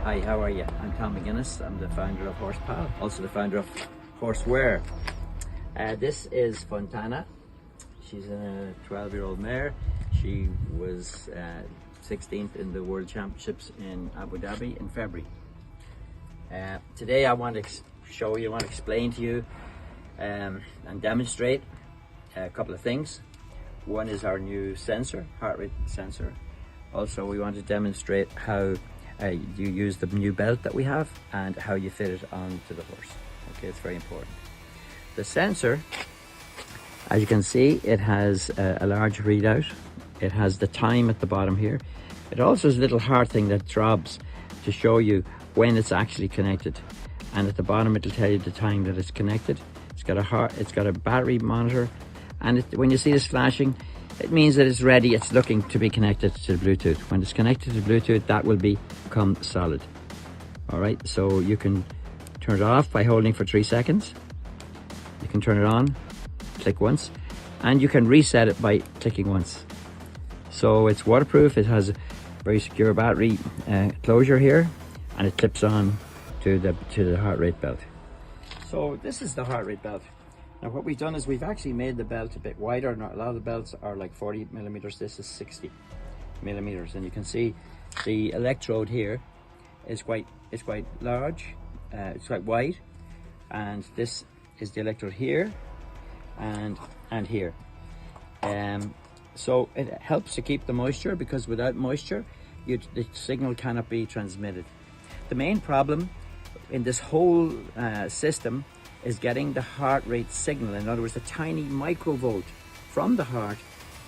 Hi, how are you? I'm Tom McGuinness. I'm the founder of Horsepal, also the founder of Horseware. This is Fontana. She's a 12-year-old mare. She was 16th in the World Championships in Abu Dhabi in February. Today I want to show you, I want to explain to you and demonstrate a couple of things. One is our new sensor, heart rate sensor. Also, we want to demonstrate how you use the new belt that we have and how you fit it onto the horse. Okay, it's very important. The sensor, as you can see, it has a large readout. It has the time at the bottom here. It also has a little heart thing that throbs to show you when it's actually connected. And at the bottom, it'll tell you the time that it's connected. It's got a heart, it's got a battery monitor, and when you see this flashing, it means that it's ready. It's looking to be connected to the Bluetooth. When it's connected to Bluetooth, that will become solid. All right, so you can turn it off by holding for 3 seconds. You can turn it on, click once, and you can reset it by clicking once. So it's waterproof. It has a very secure battery closure here, and it clips on to the heart rate belt. So this is the heart rate belt. Now what we've done is we've actually made the belt a bit wider. Not, a lot of the belts are like 40 millimeters. This is 60 millimeters, and you can see the electrode here is quite large. It's quite wide, and this is the electrode here and here. So it helps to keep the moisture, because without moisture, the signal cannot be transmitted. The main problem in this whole system is getting the heart rate signal. In other words, a tiny microvolt from the heart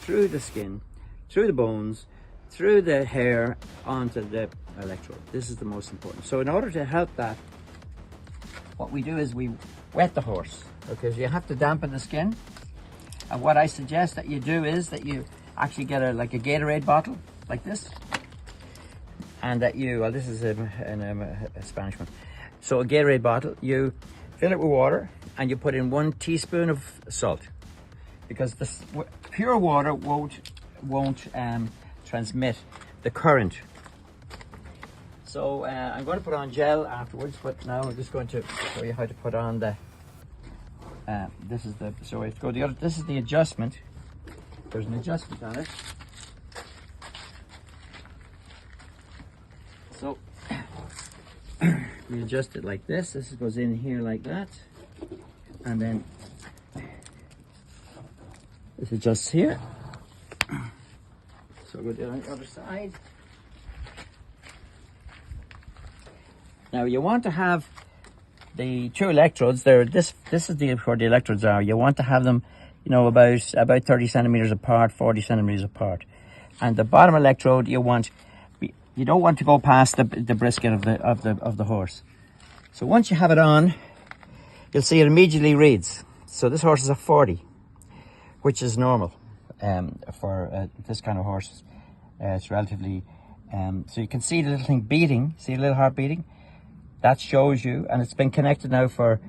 through the skin, through the bones, through the hair onto the electrode. This is the most important. So in order to help that, what we do is we wet the horse. Okay, so you have to dampen the skin. And what I suggest that you do is that you actually get a Gatorade bottle like this, and that you, well, this is a Spanish one. So a Gatorade bottle, you fill it with water, and you put in 1 teaspoon of salt, because this pure water won't transmit the current. So I'm going to put on gel afterwards, but now I'm just going to show you how to put on the. This is the This is the adjustment. There's an adjustment on it. So we adjust it like this. This goes in here like that, and then this adjusts here. So we'll do it on the other side. Now you want to have the 2 electrodes there. This is where the electrodes are. You want to have them, you know, about 30 centimeters apart, 40 centimeters apart. And the bottom electrode, you don't want to go past the brisket of the horse. So once you have it on, you'll see it immediately reads. So this horse is a 40, which is normal for this kind of horse. It's relatively, so you can see the little thing beating, see the little heart beating? That shows you, and it's been connected now for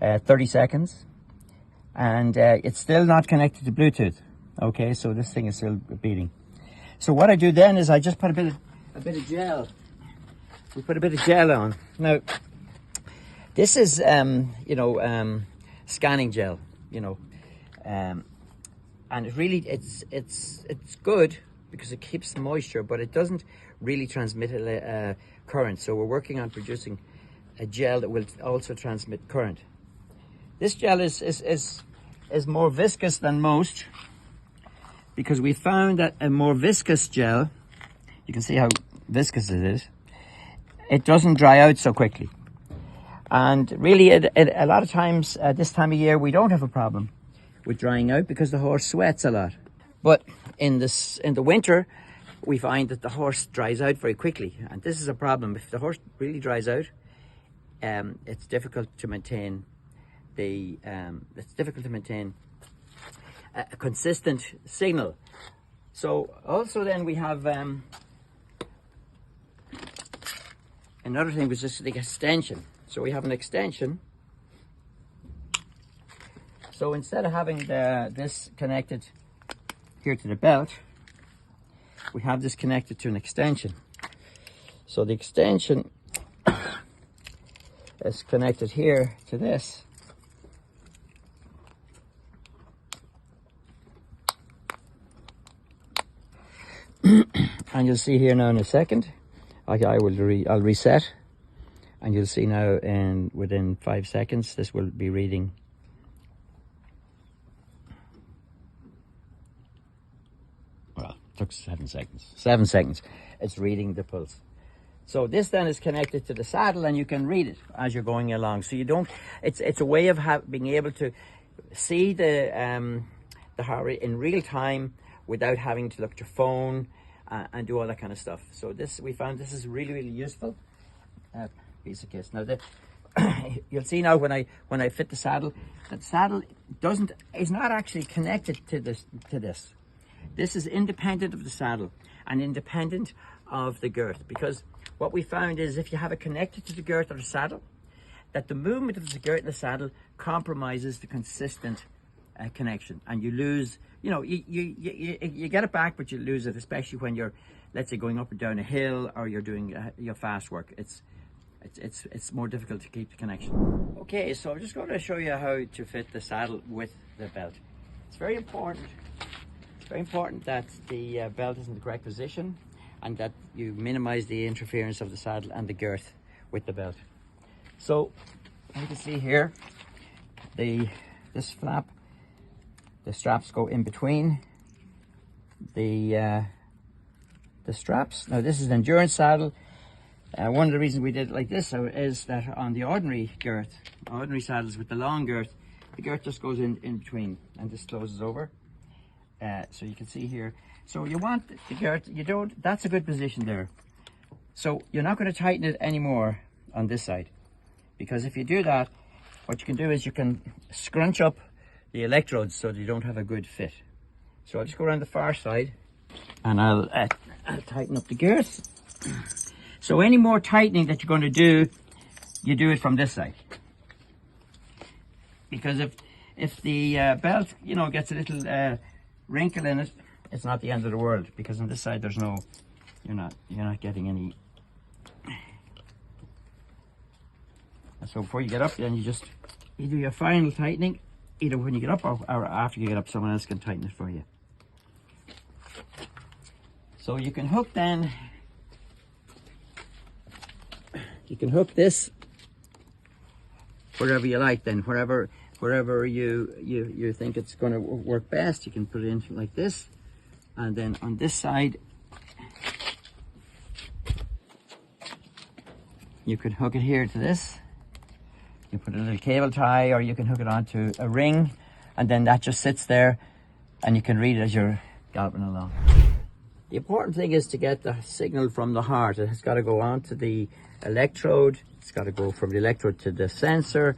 30 seconds, and it's still not connected to Bluetooth. Okay, so this thing is still beating. So what I do then is I just put a bit of gel. We put a bit of gel on. Now, this is scanning gel, and it really it's good because it keeps the moisture, but it doesn't really transmit current. So we're working on producing a gel that will also transmit current. This gel is more viscous than most, because we found that a more viscous gel, you can see how viscous it is, it doesn't dry out so quickly. And really, a lot of times at this time of year, we don't have a problem with drying out because the horse sweats a lot. But in the winter, we find that the horse dries out very quickly, and this is a problem. If the horse really dries out, it's difficult to maintain a consistent signal. So also then we have another thing, which is the extension. So we have an extension. So instead of having this connected here to the belt, we have this connected to an extension. So the extension is connected here to this. And you'll see here now in a second, I'll reset, and you'll see now within 5 seconds this will be reading. Well, it took 7 seconds. 7 seconds. It's reading the pulse. So this then is connected to the saddle, and you can read it as you're going along. So you don't. It's a way of being able to see the heart rate in real time without having to look at your phone and do all that kind of stuff. So we found this is really, really useful piece of kit. Now you'll see now when I fit the saddle, that the saddle is not actually connected to this. This is independent of the saddle and independent of the girth, because what we found is if you have it connected to the girth of the saddle, that the movement of the girth in the saddle compromises the consistent connection, and you lose. You get it back, but you lose it, especially when you're, let's say, going up or down a hill, or you're doing your fast work. It's more difficult to keep the connection. Okay, so I'm just going to show you how to fit the saddle with the belt. It's very important. It's very important that the belt is in the correct position, and that you minimize the interference of the saddle and the girth with the belt. So you can see here, this flap, the straps go in between the straps. Now this is an endurance saddle. One of the reasons we did it like this is that on the ordinary saddles with the long girth, the girth just goes in between, and this closes over. So you can see here. So you want the girth, that's a good position there. So you're not going to tighten it anymore on this side, because if you do that, what you can do is you can scrunch up the electrodes so that you don't have a good fit. So I'll just go around the far side, and I'll tighten up the girth. So any more tightening that you're going to do, you do it from this side. Because if the belt, gets a little wrinkle in it, it's not the end of the world, because on this side you're not getting any. And so before you get up, then you do your final tightening, either when you get up or after you get up. Someone else can tighten it for you. So you can hook this wherever you like, then wherever you think it's going to work best. You can put it in like this, and then on this side you could hook it here to this. You put a little cable tie, or you can hook it onto a ring, and then that just sits there and you can read it as you're galloping along. The important thing is to get the signal from the heart. It has got to go onto the electrode. It's got to go from the electrode to the sensor,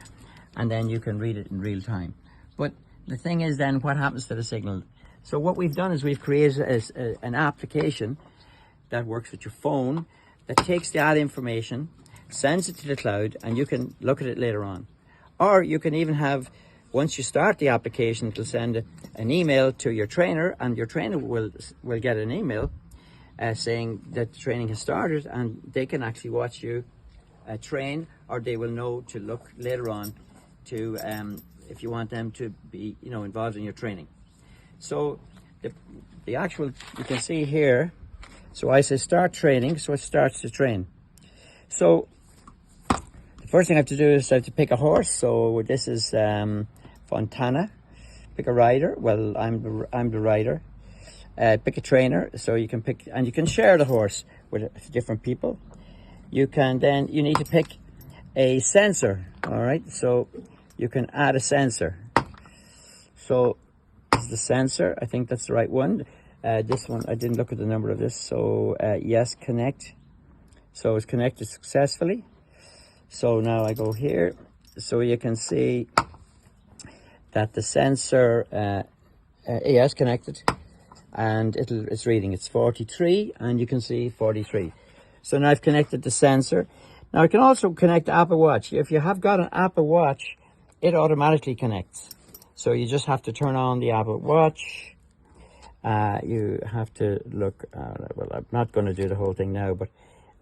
and then you can read it in real time. But the thing is then, what happens to the signal? So what we've done is we've created an application that works with your phone, that takes that information, sends it to the cloud, and you can look at it later on. Or you can even have, once you start the application, it'll send an email to your trainer, and your trainer will get an email saying that the training has started, and they can actually watch you train, or they will know to look later on to if you want them to be involved in your training. So the actual, you can see here, so I say start training, so it starts to train. So the first thing I have to do is I have to pick a horse. So this is Fontana. Pick a rider. Well, I'm the rider. Pick a trainer. So you can pick, and you can share the horse with different people. You need to pick a sensor. All right. So you can add a sensor. So this is the sensor. I think that's the right one. This one, I didn't look at the number of this. So yes, connect. So it's connected successfully. So now I go here, so you can see that the sensor is connected, and it's reading. It's 43, and you can see 43. So now I've connected the sensor. Now I can also connect the Apple Watch. If you have got an Apple Watch, it automatically connects. So you just have to turn on the Apple Watch. You have to look. Well, I'm not going to do the whole thing now, but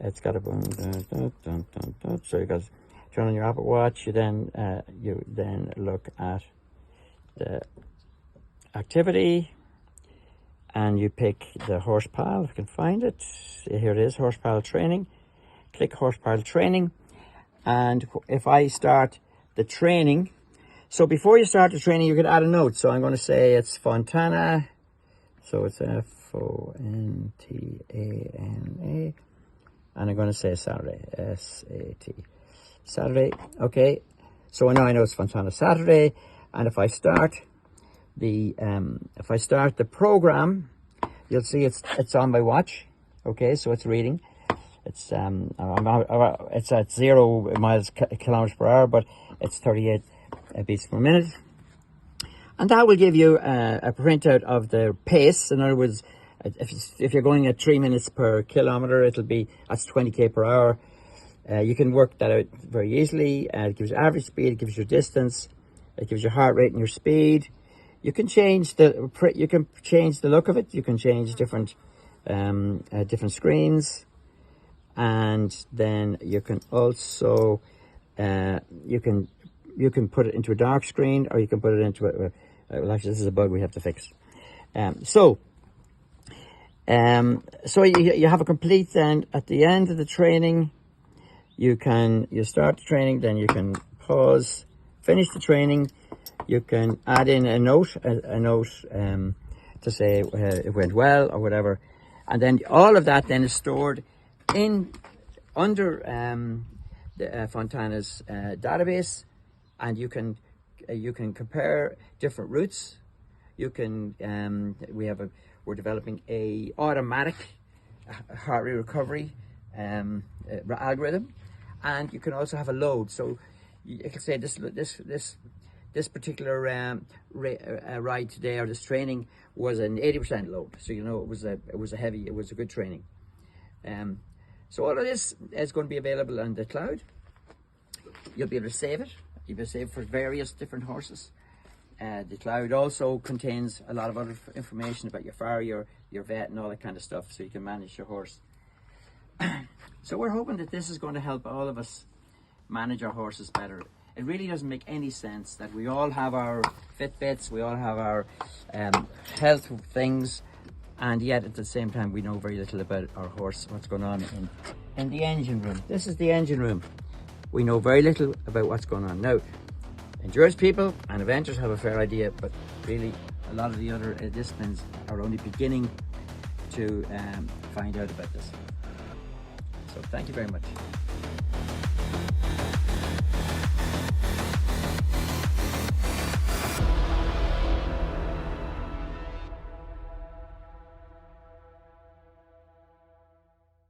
it's got a so you got turn on your Apple Watch, you then look at the activity, and you pick the Horsepal, if you can find it. Here it is, Horsepal training. Click Horsepal training, and if I start the training, so before you start the training, you could add a note. So I'm going to say it's Fontana, so it's Fontana, and I'm going to say Saturday, SAT, Saturday. Okay, so now I know it's Fontana Saturday, and if I start the program, you'll see it's on my watch. Okay, so it's reading. It's it's at 0 kilometers per hour, but it's 38 beats per minute, and that will give you a printout of the pace. In other words, if you're going at 3 minutes per kilometer, that's 20k per hour. You can work that out very easily. It gives you average speed, it gives you distance, it gives you heart rate and your speed. You can change the look of it. You can change different screens, and then you can also you can put it into a dark screen, or you can put it into well, actually, this is a bug we have to fix. So you have a complete. Then at the end of the training, you start the training, then you can pause, finish the training. You can add in a note to say it went well or whatever, and then all of that then is stored under Fontana's database, and you can compare different routes. You can we're developing a automatic heart rate recovery algorithm, and you can also have a load. So you can say this particular ride today, or this training, was an 80% load. So it was a good training. So all of this is going to be available on the cloud. You'll be able to save it. You'll be able to save it for various different horses. The cloud also contains a lot of other information about your farrier, your vet, and all that kind of stuff, so you can manage your horse. So we're hoping that this is going to help all of us manage our horses better. It really doesn't make any sense that we all have our Fitbits, we all have our health things, and yet at the same time we know very little about our horse, what's going on in the engine room. This is the engine room. We know very little about what's going on. Now, endurance people and eventers have a fair idea, but really a lot of the other disciplines are only beginning to find out about this. So thank you very much.